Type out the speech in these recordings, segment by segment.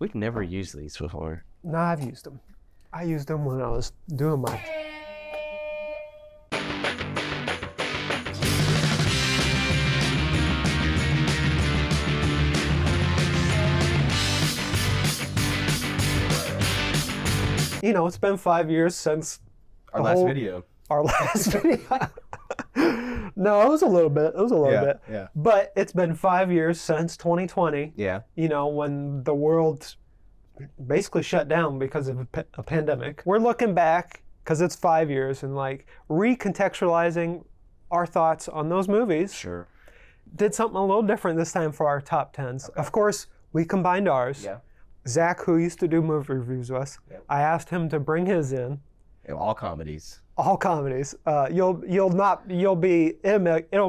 We've never used these before. No, I've used them. I used them when I was doing my... You know, it's been 5 years since Our last video. Our last video. No, it was a little bit. Yeah. But it's been 5 years since 2020. Yeah. You know, when the world basically shut down because of a pandemic. We're looking back, because it's 5 years, and like recontextualizing our thoughts on those movies. Sure. Did something a little different this time for our top 10s. Okay. Of course, we combined ours. Yeah. Zach, who used to do movie reviews with us, yep. I asked him to bring his in. All comedies. All comedies. It'll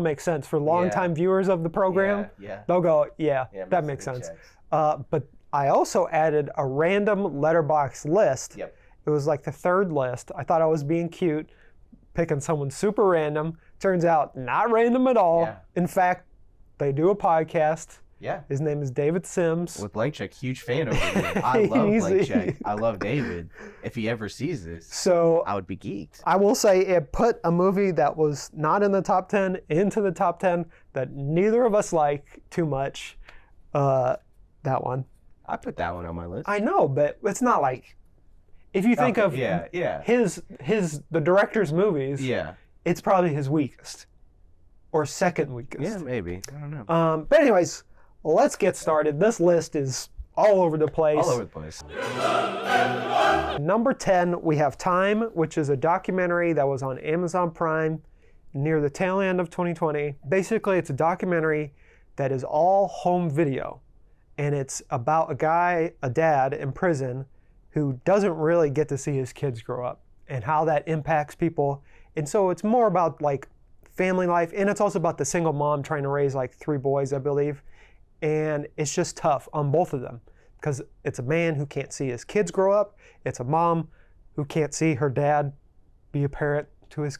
make sense for longtime viewers of the program. Yeah. They'll go, yeah that makes sense. But I also added a random letterbox list. Yep. It was like the third list. I thought I was being cute, picking someone super random. Turns out not random at all. Yeah. In fact, they do a podcast. Yeah. His name is David Sims. With Blank Check, huge fan over here. I love Blank Check. I love David. If he ever sees this, so I would be geeked. I will say it put a movie that was not in the top 10 into the top 10 that neither of us like too much. That one. I put that one on my list. I know, but it's not like, if you think of the director's movies, it's probably his weakest or second weakest. Yeah, maybe. I don't know. But anyways, let's get started. This list is all over the place. All over the place. Number 10, we have Time, which is a documentary that was on Amazon Prime near the tail end of 2020. Basically, it's a documentary that is all home video. And it's about a dad in prison who doesn't really get to see his kids grow up and how that impacts people. And so it's more about like family life, and it's also about the single mom trying to raise like 3 boys, I believe. And it's just tough on both of them because it's a man who can't see his kids grow up. It's a mom who can't see her dad be a parent to his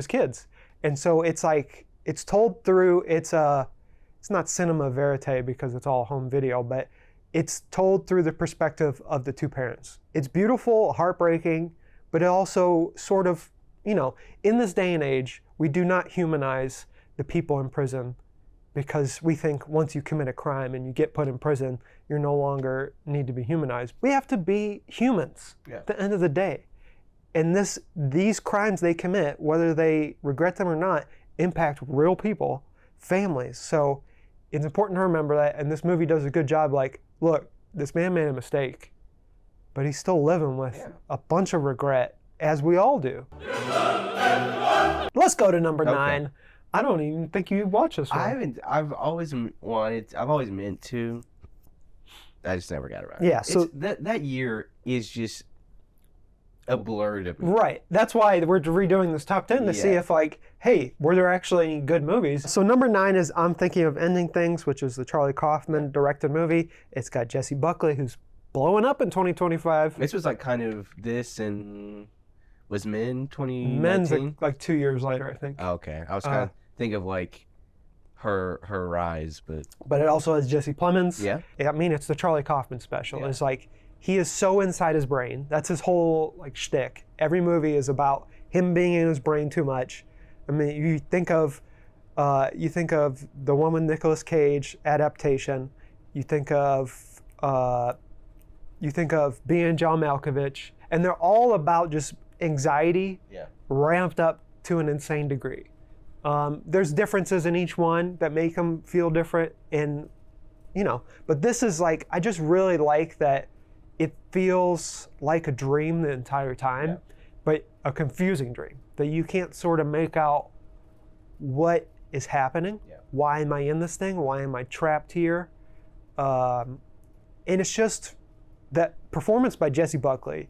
kids. And so it's like, it's told through, it's not cinema verite because it's all home video, but it's told through the perspective of the two parents. It's beautiful, heartbreaking, but it also sort of, you know, in this day and age, we do not humanize the people in prison because we think once you commit a crime and you get put in prison, you no longer need to be humanized. We have to be humans at the end of the day. And these crimes they commit, whether they regret them or not, impact real people, families. So it's important to remember that, and this movie does a good job. Like, look, this man made a mistake, but he's still living with a bunch of regret, as we all do. Let's go to number 9. I don't even think you watched this one. I've always meant to. I just never got around. Yeah, so that year is just a blur to me. Right. That's why we're redoing this top 10 to see if, like, hey, were there actually any good movies? So number 9 is I'm Thinking of Ending Things, which is the Charlie Kaufman directed movie. It's got Jesse Buckley, who's blowing up in 2025. This was like kind of this and was Men 2019? Men's like 2 years later, I think. Oh, okay. I was kind of thinking of like her rise, but it also has Jesse Plemons. Yeah. I mean, it's the Charlie Kaufman special. It's like, he is so inside his brain. That's his whole like shtick. Every movie is about him being in his brain too much. I mean, you think of the one with Nicolas Cage adaptation. You think of Being John Malkovich, and they're all about just anxiety ramped up to an insane degree. There's differences in each one that make them feel different, and you know. But this is like, I just really like that. It feels like a dream the entire time, but a confusing dream that you can't sort of make out what is happening. Why am I in this thing? Why am I trapped here? And it's just that performance by Jesse Buckley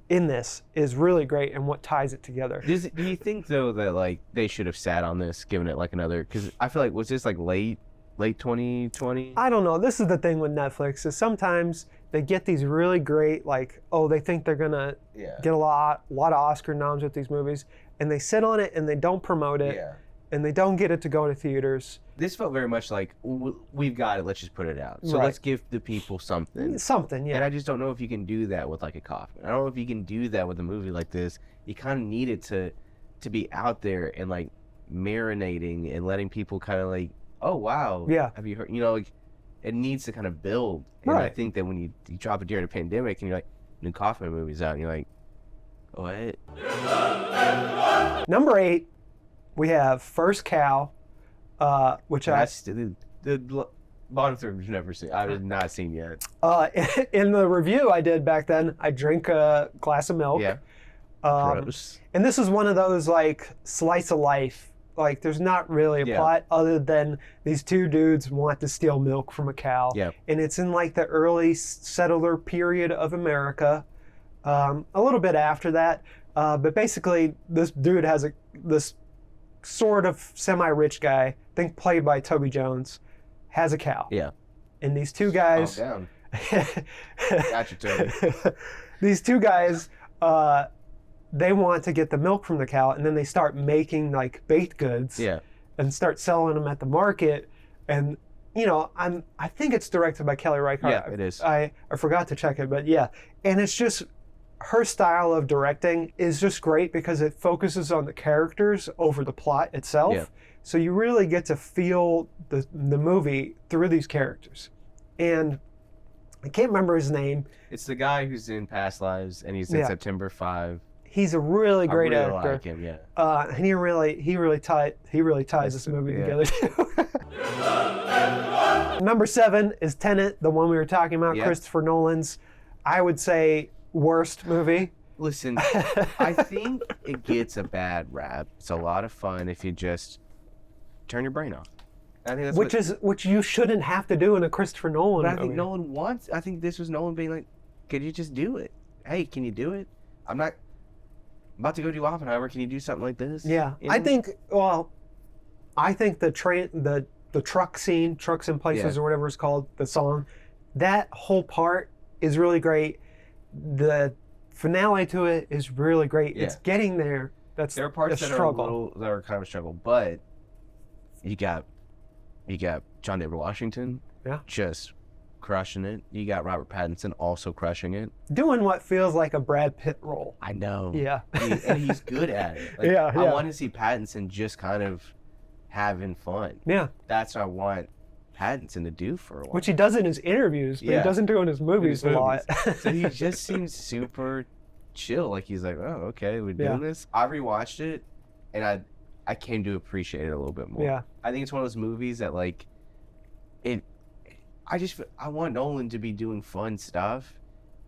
in this is really great, and what ties it together. Do you think though that like they should have sat on this, given it like another? Because I feel like, was this like late 2020? I don't know. This is the thing with Netflix, is sometimes they get these really great, like, they think they're gonna get a lot of Oscar noms with these movies, and they sit on it and they don't promote it, and they don't get it to go to theaters. This felt very much like, we've got it, let's just put it out. So Right. let's give the people something. Something, yeah. And I just don't know if you can do that with like a Kaufman. I don't know if you can do that with a movie like this. You kind of need it to be out there and like marinating and letting people kind of like, oh wow, Yeah. have you heard? You know, like it needs to kind of build. And I Right. think that when you drop it during a pandemic and you're like, new Kaufman movie's out, and you're like, what? Number 8, we have First Cow, which That's the bottom three we've never seen. I have not seen yet. in the review I did back then, I drink a glass of milk. Yeah. Gross. And this is one of those like slice of life. Like there's not really a Yeah. plot other than these two dudes want to steal milk from a cow. Yeah. And it's in like the early settler period of America. A little bit after that. But basically this dude has this sort of semi-rich guy, I think played by Toby Jones, has a cow. Yeah. And these two guys... Calm down. Gotcha, Toby. These two guys, they want to get the milk from the cow, and then they start making like baked goods Yeah. and start selling them at the market. And you know, I think it's directed by Kelly Reichardt. Yeah, it is. I forgot to check it, but yeah, and it's just her style of directing is just great because it focuses on the characters over the plot itself. Yeah. So you really get to feel the movie through these characters. And I can't remember his name. It's the guy who's in Past Lives, and he's in Yeah. September 5. He's a really great I really actor. like him, yeah. And he really ties this movie Yeah. together too. Number 7 is Tenet, the one we were talking about, Yeah. Christopher Nolan's, I would say, worst movie. Listen, I think it gets a bad rap. It's a lot of fun if you just turn your brain off. I think that's Which you shouldn't have to do in a Christopher Nolan But I movie. think Nolan wants. I think this was Nolan being like, "Could you just do it? Hey, can you do it? I'm about to go do Oppenheimer. Can you do something like this?" Yeah, You I know? think the truck scene, Trucks in Places Yeah. or whatever it's called, the song, that whole part is really great. The finale to it is really great. Yeah. It's getting there. That's There are parts a that struggle. are kind of a struggle, but you got John David Washington, Yeah. just crushing it. You got Robert Pattinson also crushing it. Doing what feels like a Brad Pitt role. I know. Yeah. And he's good at it. Like, Yeah, I yeah. want to see Pattinson just kind of having fun. Yeah, That's what I want Pattinson to do for a while. which he does in his interviews, but Yeah. he doesn't do in his movies a lot. So he just seems super chill. Like he's like, oh, okay, we're Yeah. doing this. I rewatched it, and I came to appreciate it a little bit more. Yeah. I think it's one of those movies that like, I want Nolan to be doing fun stuff,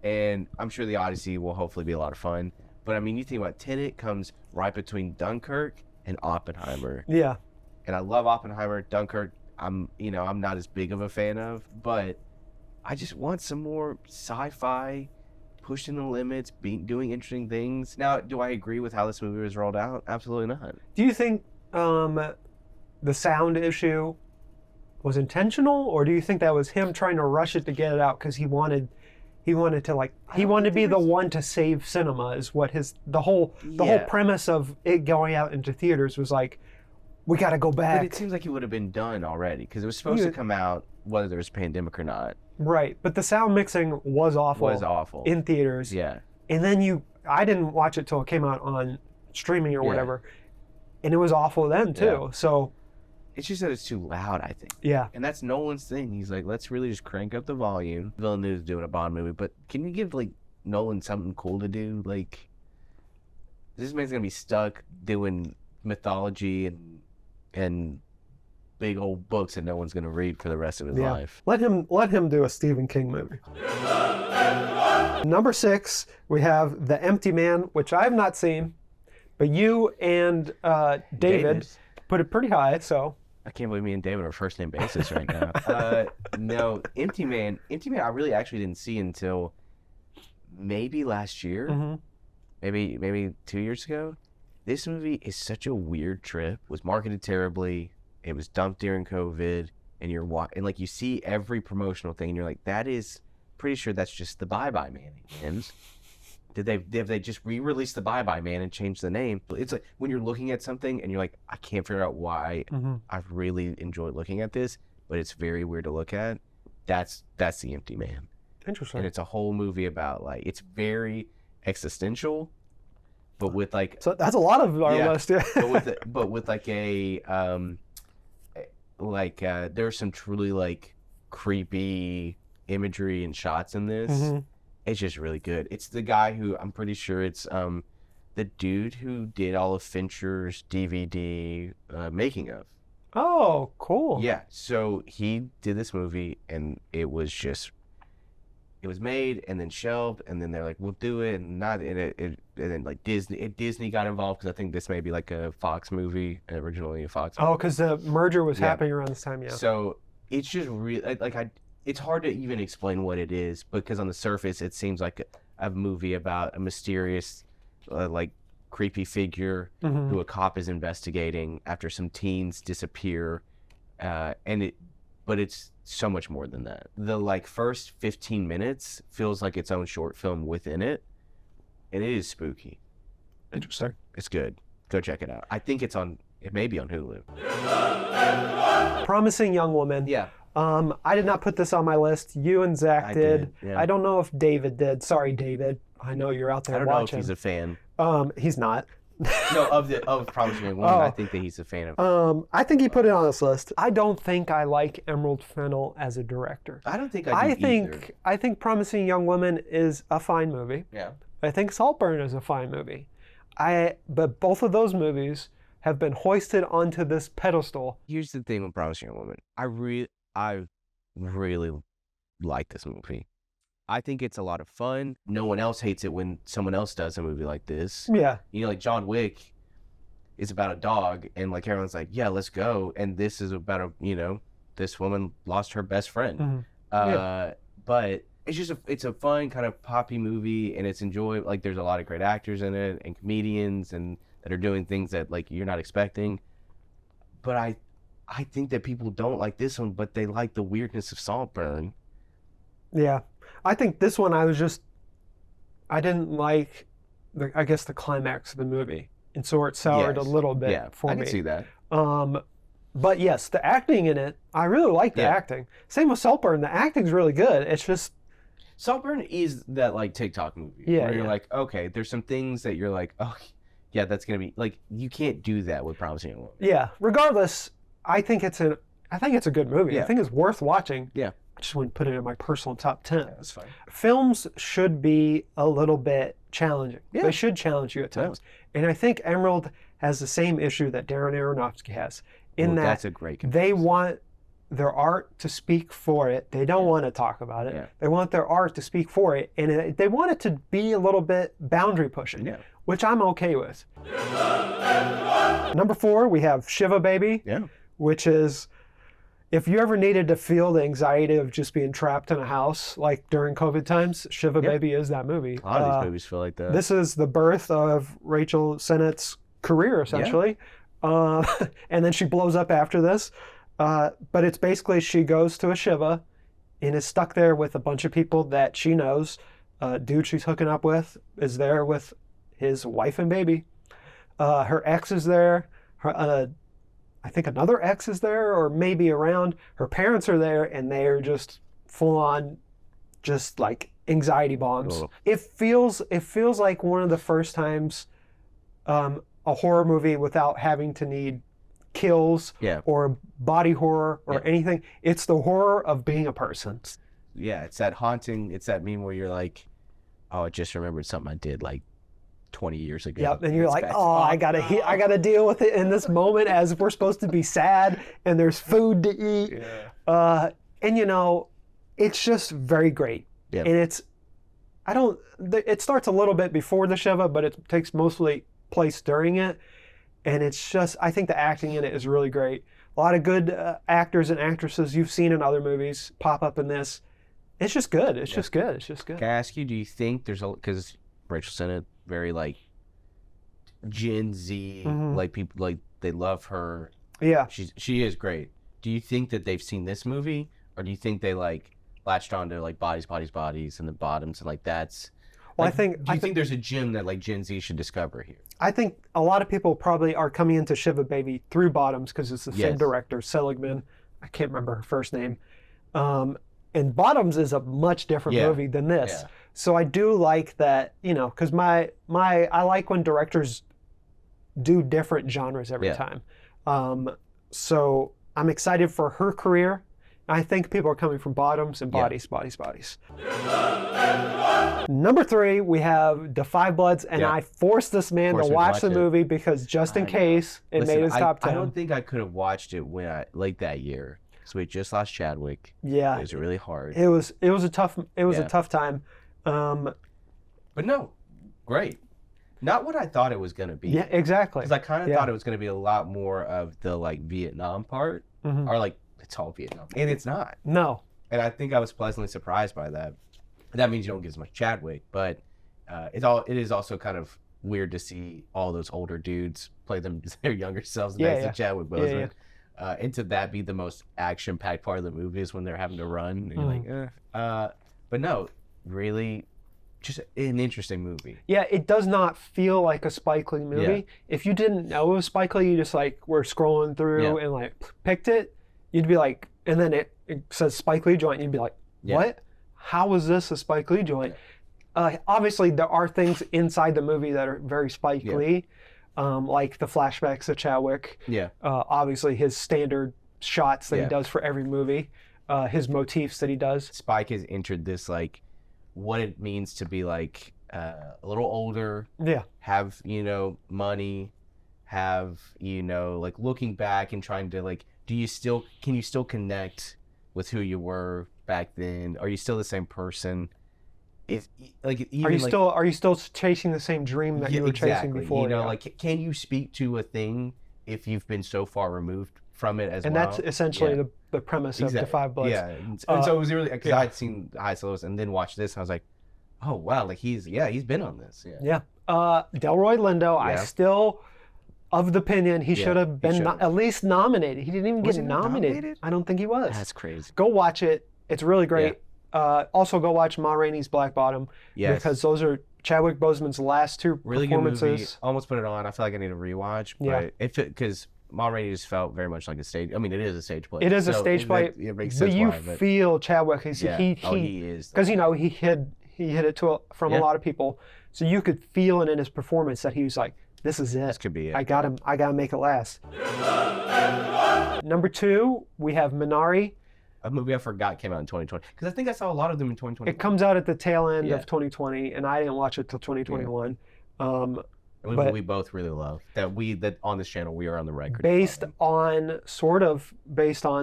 and I'm sure the Odyssey will hopefully be a lot of fun. But I mean, you think about Tenet comes right between Dunkirk and Oppenheimer, Yeah. and I love Oppenheimer. Dunkirk, I'm not as big of a fan of, but I just want some more sci-fi, pushing the limits, doing interesting things. Now, do I agree with how this movie was rolled out? Absolutely not. Do you think the sound issue was intentional, or do you think that was him trying to rush it to get it out because he wanted to be the one to save cinema? Is what the whole premise of it going out into theaters was like, we got to go back. But it seems like it would have been done already because it was supposed to come out whether there was a pandemic or not. Right, but the sound mixing was awful. In theaters. Yeah. And then I didn't watch it till it came out on streaming or whatever, and it was awful then too. Yeah. So It's just that it's too loud, I think. yeah, And that's Nolan's thing. He's like, let's really just crank up the volume. Villeneuve's doing a Bond movie, but can you give like Nolan something cool to do? Like, this man's gonna be stuck doing mythology and big old books that no one's gonna read for the rest of his life. Let him do a Stephen King movie. Number 6, we have The Empty Man, which I have not seen, but you and David put it pretty high. So I can't believe me and David are first name basis right now. No, Empty Man, I really actually didn't see until maybe last year, maybe 2 years ago. This movie is such a weird trip. It was marketed terribly. It was dumped during COVID, and and like you see every promotional thing, and you're like, that is pretty sure that's just the Bye Bye Man. And Did they just re-release the Bye Bye Man and change the name? It's like when you're looking at something and you're like, I can't figure out why I really enjoy looking at this, but it's very weird to look at. That's The Empty Man. Interesting. And it's a whole movie about like it's very existential, but with like so that's a lot of our list. Yeah. but with like a there's some truly like creepy imagery and shots in this. It's just really good. It's the guy who I'm pretty sure it's the dude who did all of Fincher's DVD making of. Oh, cool. Yeah, so he did this movie and it was made and then shelved, and then they're like, we'll do it, and and then like Disney got involved because I think this may be like a Fox movie, originally a Fox movie. Oh, because the merger was happening around this time, yeah. So it's just really it's hard to even explain what it is, because on the surface it seems like a movie about a mysterious like creepy figure who a cop is investigating after some teens disappear, but it's so much more than that. The like first 15 minutes feels like its own short film within it, and it is spooky. Interesting. It's good. Go check it out. I think it may be on Hulu. Promising Young Woman. Yeah. I did not put this on my list. You and Zach did. Yeah. I don't know if David did. Sorry, David. I know you're out there I don't watching. know if he's a fan. He's not. No, of Promising Young Woman. I think that he's a fan of. I think he put it on this list. I don't think I like Emerald Fennell as a director. I don't think I do either. I think Promising Young Woman is a fine movie. Yeah. I think Saltburn is a fine movie. But both of those movies have been hoisted onto this pedestal. Here's the thing with Promising Young Woman. I really like this movie. I think it's a lot of fun. No one else hates it when someone else does a movie like this. Yeah. You know, like John Wick is about a dog, and like everyone's like, yeah, let's go. And this is about this woman lost her best friend. But it's a fun kind of poppy movie, and it's enjoyable. Like there's a lot of great actors in it and comedians and that are doing things that like you're not expecting. But I think that people don't like this one, but they like the weirdness of Saltburn. Yeah. I think this one I didn't like the climax of the movie. And so it soured a little bit for me. I can see that. But yes, the acting in it, I really like the acting. Same with Saltburn, the acting's really good. It's just Saltburn is that like TikTok movie where you're like, okay, there's some things that you're like, oh yeah, that's gonna be like, you can't do that with Promising Young Woman. Yeah. Regardless, I think it's a good movie. Yeah. I think it's worth watching. Yeah. I just wouldn't put it in my personal top 10. Yeah, that's fine. Films should be a little bit challenging. Yeah. They should challenge you at times. And I think Emerald has the same issue that Darren Aronofsky has. That's a great comparison. They want their art to speak for it. They don't want to talk about it. Yeah. They want their art to speak for it. And they want it to be a little bit boundary pushing, which I'm okay with. Number 4, we have Shiva Baby, which is, if you ever needed to feel the anxiety of just being trapped in a house, like during COVID times, Shiva Baby is that movie. A lot of these movies feel like that. This is the birth of Rachel Sennett's career, essentially. And then she blows up after this. But it's basically she goes to a Shiva and is stuck there with a bunch of people that she knows. Dude she's hooking up with is there with his wife and baby. Her ex is there. I think another ex is there, or maybe around. Her parents are there, and they're just full on, just like anxiety bombs. Oh. It feels like one of the first times a horror movie without having to need kills or body horror or anything. It's the horror of being a person. Yeah, it's that haunting. It's that meme where you're like, oh, I just remembered something I did like 20 years ago. Yep, and you're like, oh, I gotta deal with it in this moment as we're supposed to be sad and there's food to eat. Yeah. And it's just very great. Yeah. And it starts a little bit before the Shiva, but it takes mostly place during it. And it's just, I think the acting in it is really great. A lot of good actors and actresses you've seen in other movies pop up in this. It's just good. It's just good. Can I ask you, do you think because Rachel Sennett, very like Gen Z, like people, like they love her. Yeah. She is great. Do you think that they've seen this movie, or do you think they like latched onto like Bodies and the Bottoms and like that's Well, Like, I think do you think there's a gem that like Gen Z should discover here? I think a lot of people probably are coming into Shiva Baby through Bottoms because it's the same Yes. director, Seligman. I can't remember her first name. And Bottoms is a much different Yeah. movie than this. Yeah. So I do like that, because I like when directors do different genres every Yeah. time. So I'm excited for her career. I think people are coming from Bottoms and Yeah. Bodies. Number 3, we have The Five Bloods, and Yeah. I forced this man to Forced me to watch watch the it. movie because just in I know. case it Listen, made his top 10. I don't think I could have watched it when that year. So we just lost Chadwick. Yeah, It was really hard. it was a tough Yeah. time. But no, great. Not what I thought it was gonna be. Yeah, exactly. Because I kind of Yeah. thought it was gonna be a lot more of the like Vietnam part, Mhm. or like it's all Vietnam, and it's not. No, And I think I was pleasantly surprised by that. That means you don't get as much Chadwick, but it is also kind of weird to see all those older dudes play them their younger selves next to Chadwick Boseman. And to that be the most action-packed part of the movie is when they're having to run. And you're like, but no, really, just an interesting movie. Yeah, it does not feel like a Spike Lee movie. Yeah. If you didn't know it was Spike Lee, you just like were scrolling through and like picked it, you'd be like, and then it says Spike Lee joint, and you'd be like, what? How is this a Spike Lee joint? Obviously, there are things inside the movie that are very Spike Lee, like the flashbacks of Chadwick. Yeah. Obviously, his standard shots that he does for every movie, his motifs that he does. Spike has entered this like what it means to be like a little older, have money, have like looking back and trying to like, can you still connect with who you were back then? Are you still the same person? If like even are you still chasing the same dream that you were chasing before? Like can you speak to a thing if you've been so far removed from it as and well? that's essentially the premise of The Five Bloods. Yeah, and so it was really because I'd seen the Highest Lows and then watched this, and I was like, oh wow, like he's been on this. Delroy Lindo, I still of the opinion he should have been at least nominated. He didn't even get nominated. I don't think he was. That's crazy. Go watch it. It's really great. Also go watch Ma Rainey's Black Bottom because those are Chadwick Boseman's last 2 really good movie. performances. Almost put it on. I feel like I need to rewatch, but because Ma Rainey just felt very much like a stage. I mean, it is a stage play. It is a stage play, it makes but sense you why, feel Chadwick. He is because he hid it from a lot of people, so you could feel it in his performance that he was like, "This is it. This could be it. I gotta make it last." Number 2, we have Minari. A movie I forgot came out in 2020 because I think I saw a lot of them in 2020. It comes out at the tail end of 2020, and I didn't watch it till 2021. We both really love that on this channel we are on the record. Based on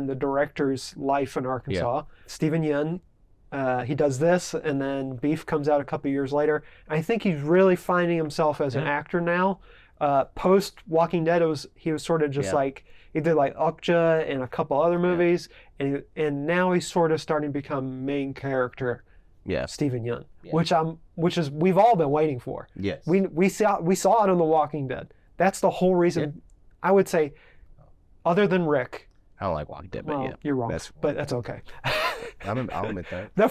the director's life in Arkansas. Stephen Yun, he does this, and then Beef comes out a couple years later. I think he's really finding himself as an actor now. Post Walking Dead, he was sort of just like, he did like Okja and a couple other movies, and now he's sort of starting to become main character. Stephen Yun, which is we've all been waiting for. Yes, we saw it on The Walking Dead. That's the whole reason. I would say, other than Rick. I don't like Walking Dead, but you're wrong. But that's okay. I'll admit that. The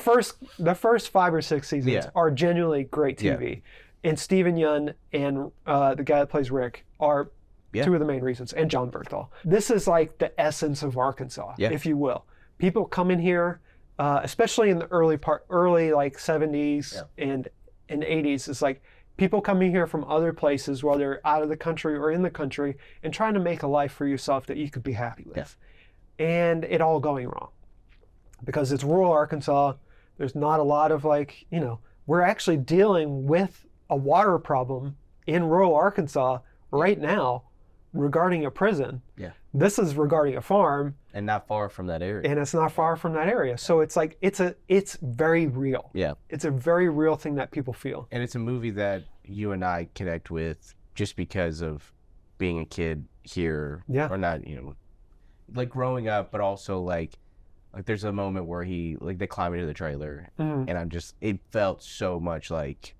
first 5 or 6 seasons are genuinely great TV, and Stephen Yun and the guy that plays Rick are 2 of the main reasons, and John Bernthal. This is like the essence of Arkansas, if you will. People come in here. Especially in the early like 70s and 80s, it's like people coming here from other places, whether out of the country or in the country, and trying to make a life for yourself that you could be happy with. And it all going wrong. Because it's rural Arkansas, there's not a lot of we're actually dealing with a water problem in rural Arkansas right now regarding a prison. This is regarding a farm. And not far from that area. And it's not far from that area. So it's like, it's very real. It's a very real thing that people feel. And it's a movie that you and I connect with just because of being a kid here. Or not, like growing up, but also like there's a moment where they climb into the trailer and it felt so much like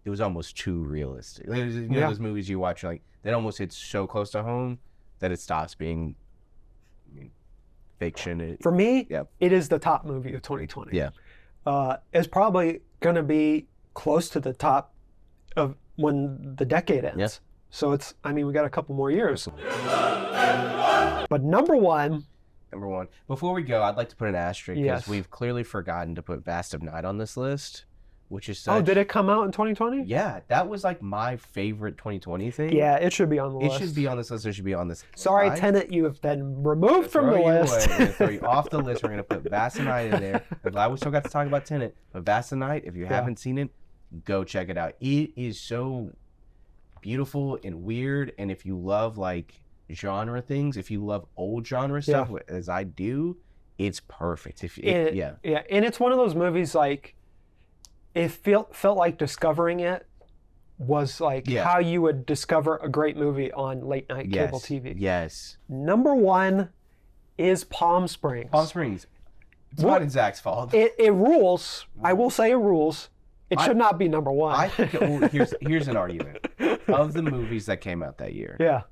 it was almost too realistic. Like, those movies you watch, like that almost hits so close to home that it stops being fiction. For me, it is the top movie of 2020. It's probably going to be close to the top of when the decade ends. Yeah. So it's, I mean, we got a couple more years. But number one. Before we go, I'd like to put an asterisk because Yes. we've clearly forgotten to put Vast of Night on this list, which is Oh, did it come out in 2020? Yeah, that was like my favorite 2020 thing. Yeah, it should be on the list. It should be on this list. It should be on this. Sorry, Tenet, you have been removed from the Throw you list. away. We're gonna throw you off the list. We're gonna put Vast of Night in there. I'm glad we still got to talk about Tenet. But Vast of Night, if you haven't seen it, go check it out. It is so beautiful and weird. And if you love like genre things, if you love old genre stuff as I do, it's perfect. Yeah, and it's one of those movies like it felt like discovering it was like how you would discover a great movie on late night cable TV. Yes. Number one is Palm Springs. Palm Springs. It's not Zach's fault. It rules. I will say it rules. It should not be number one. I think here's an argument. Of the movies that came out that year. Yeah.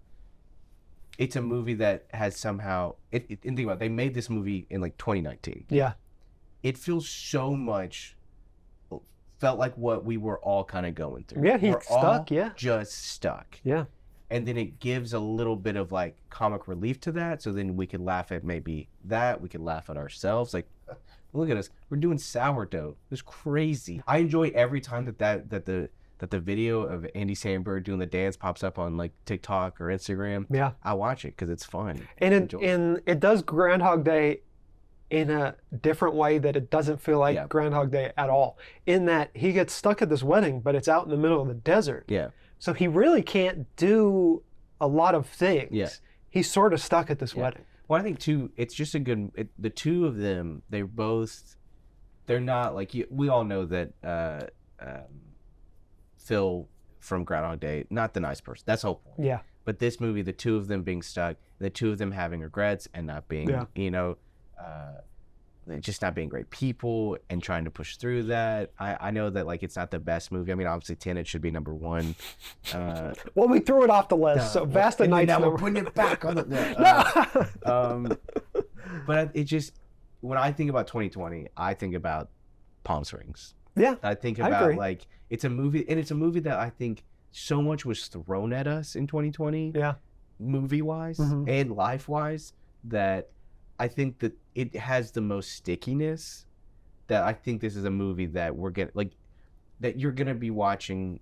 It's a movie that has somehow and think about it, they made this movie in like 2019. Yeah. It feels so much felt like what we were all kind of going through. Yeah, he's we're stuck, all just stuck. Yeah. And then it gives a little bit of like comic relief to that. So then we could laugh at maybe that. We could laugh at ourselves. Like, look at us. We're doing sourdough. It's crazy. I enjoy every time that the video of Andy Samberg doing the dance pops up on like TikTok or Instagram. Yeah. I watch it because it's fun. And it does Groundhog Day in a different way that it doesn't feel like Groundhog Day at all. In that he gets stuck at this wedding, but it's out in the middle of the desert. Yeah. So he really can't do a lot of things. Yeah. He's sort of stuck at this wedding. Well, I think too, it's just a good. The two of them, they're not like we all know that Phil from Groundhog Day, not the nice person. That's the whole point. Yeah. But this movie, the two of them being stuck, the two of them having regrets and not being, just not being great people and trying to push through that. I know that like it's not the best movie. I mean, obviously Tenet should be number one. Well, we threw it off the list, so Vast of Night's number. We're putting it back on the. But it just when I think about 2020, I think about Palm Springs. Yeah, I think about like it's a movie, and it's a movie that I think so much was thrown at us in 2020. Yeah, movie wise and life wise, that I think that it has the most stickiness. That I think this is a movie that we're getting like that you're gonna be watching,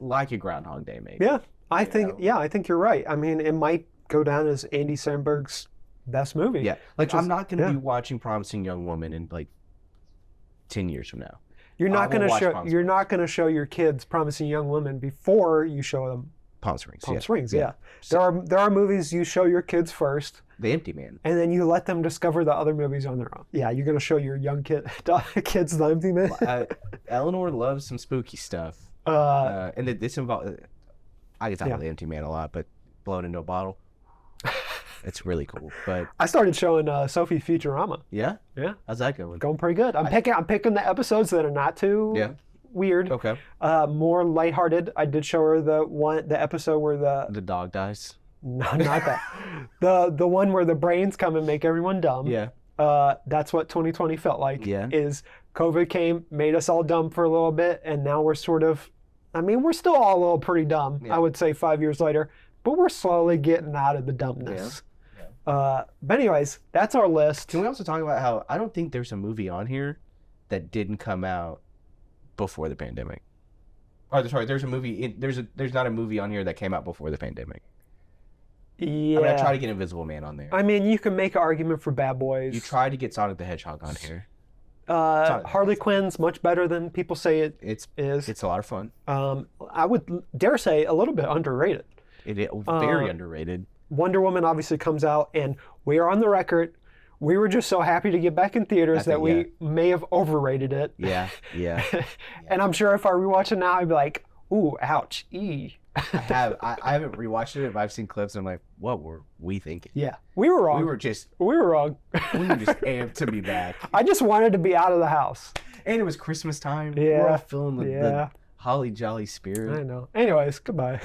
like a Groundhog Day maybe. Yeah, I think you're right. I mean, it might go down as Andy Samberg's best movie. Yeah, like I'm not gonna be watching Promising Young Woman in like 10 years from now. You're not going to show your kids Promising Young Woman before you show them Palm Springs. Palm Springs, yeah. There are movies you show your kids first. The Empty Man. And then you let them discover the other movies on their own. Yeah, you're going to show your young kids The Empty Man. Eleanor loves some spooky stuff. And this involves, I get talk about The Empty Man a lot, but blown into a bottle. It's really cool. But I started showing Sophie Futurama. Yeah? Yeah. How's that going? Going pretty good. I'm picking the episodes that are not too weird. Okay. More lighthearted. I did show her the episode where the dog dies. No, not that. the one where the brains come and make everyone dumb. Yeah. That's what 2020 felt like. Yeah. Is COVID came, made us all dumb for a little bit, and now we're sort of, we're still all a little pretty dumb, I would say 5 years later, but we're slowly getting out of the dumbness. But anyways, that's our list. Can we also talk about how I don't think there's a movie on here that didn't come out before the pandemic? Oh, sorry, there's a movie. There's not a movie on here that came out before the pandemic. Yeah. I try to get Invisible Man on there. You can make an argument for Bad Boys. You tried to get Sonic the Hedgehog on here. Harley Quinn's much better than people say it is. It's a lot of fun. I would dare say a little bit underrated. It is very underrated. Wonder Woman obviously comes out, and we are on the record. We were just so happy to get back in theaters that we may have overrated it. Yeah. And I'm sure if I rewatch it now, I'd be like, ooh, ouch, I haven't rewatched it, but I've seen clips and I'm like, what were we thinking? Yeah. We were wrong. We were wrong. We were just amped to be back. I just wanted to be out of the house. And it was Christmas time. Yeah. We're all feeling the holly jolly spirit. I know. Anyways, goodbye.